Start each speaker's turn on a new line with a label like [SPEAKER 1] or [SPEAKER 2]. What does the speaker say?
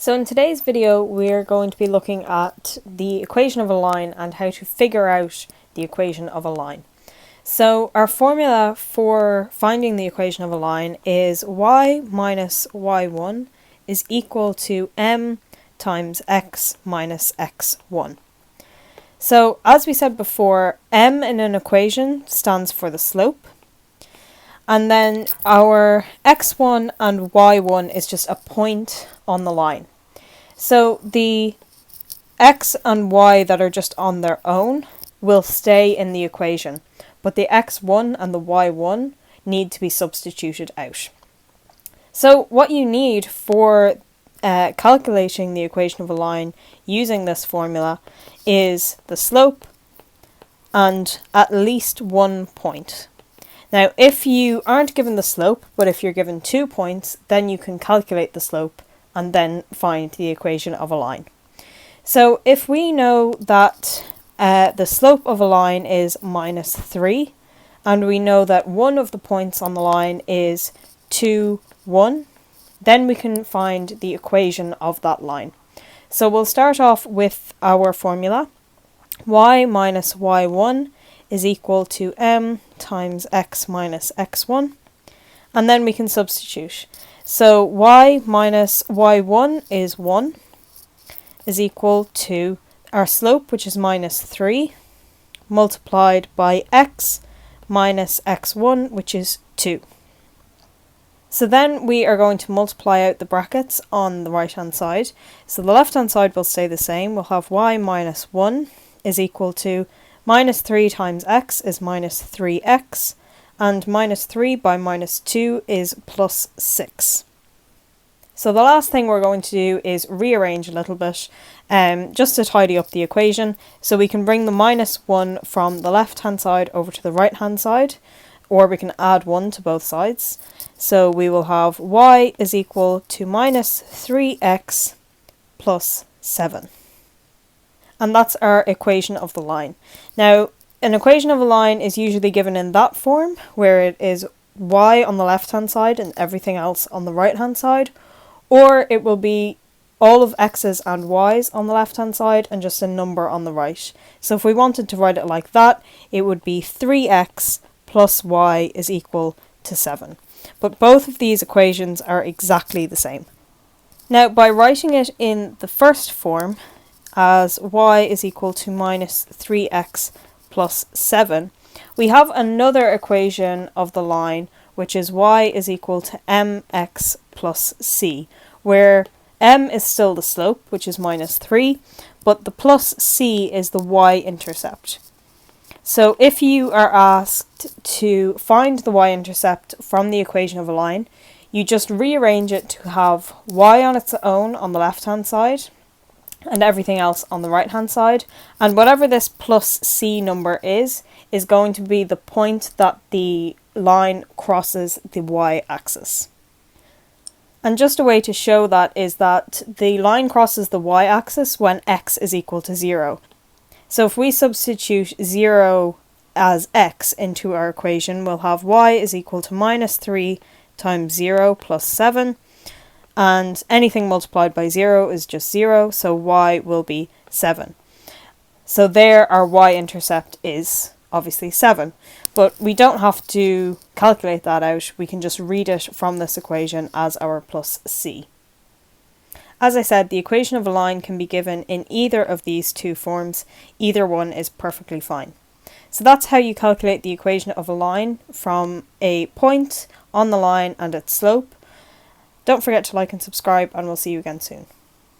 [SPEAKER 1] So in today's video we're going to be looking at the equation of a line and how to figure out the equation of a line. So our formula for finding the equation of a line is y minus y1 is equal to m times x minus x1. So as we said before, m in an equation stands for the slope, and then our x1 and y1 is just a point on the line. So the x and y that are just on their own will stay in the equation, but the x1 and the y1 need to be substituted out. So what you need for calculating the equation of a line using this formula is the slope and at least 1 point. Now, if you aren't given the slope, but if you're given 2 points, then you can calculate the slope and then find the equation of a line. So if we know that the slope of a line is minus 3, and we know that one of the points on the line is 2, 1, then we can find the equation of that line. So we'll start off with our formula. Y minus y1 is equal to m times x minus x1, and then we can substitute. So y minus y1 is 1 is equal to our slope, which is minus 3, multiplied by x minus x1, which is 2. So then we are going to multiply out the brackets on the right hand side. So the left hand side will stay the same. We'll have y minus 1 is equal to minus 3 times x is minus 3x, and minus 3 by minus 2 is plus 6. So the last thing we're going to do is rearrange a little bit just to tidy up the equation. So we can bring the minus 1 from the left hand side over to the right hand side, or we can add 1 to both sides. So we will have y is equal to minus 3x plus 7. And that's our equation of the line. Now, an equation of a line is usually given in that form, where it is y on the left hand side and everything else on the right hand side, or it will be all of x's and y's on the left hand side and just a number on the right. So if we wanted to write it like that, it would be 3x plus y is equal to 7. But both of these equations are exactly the same. Now, by writing it in the first form as y is equal to minus 3x plus 7, we have another equation of the line, which is y is equal to mx plus c, where m is still the slope, which is minus 3, but the plus c is the y-intercept. So if you are asked to find the y-intercept from the equation of a line, you just rearrange it to have y on its own on the left-hand side and everything else on the right-hand side. And whatever this plus c number is going to be the point that the line crosses the y-axis. And just a way to show that is that the line crosses the y-axis when x is equal to 0. So if we substitute 0 as x into our equation, we'll have y is equal to minus 3 times 0 plus 7, and anything multiplied by 0 is just 0, so y will be 7. So there our y-intercept is obviously 7, but we don't have to calculate that out, we can just read it from this equation as our plus c. As I said, the equation of a line can be given in either of these two forms. Either one is perfectly fine. So that's how you calculate the equation of a line from a point on the line and its slope. Don't forget to like and subscribe, and we'll see you again soon.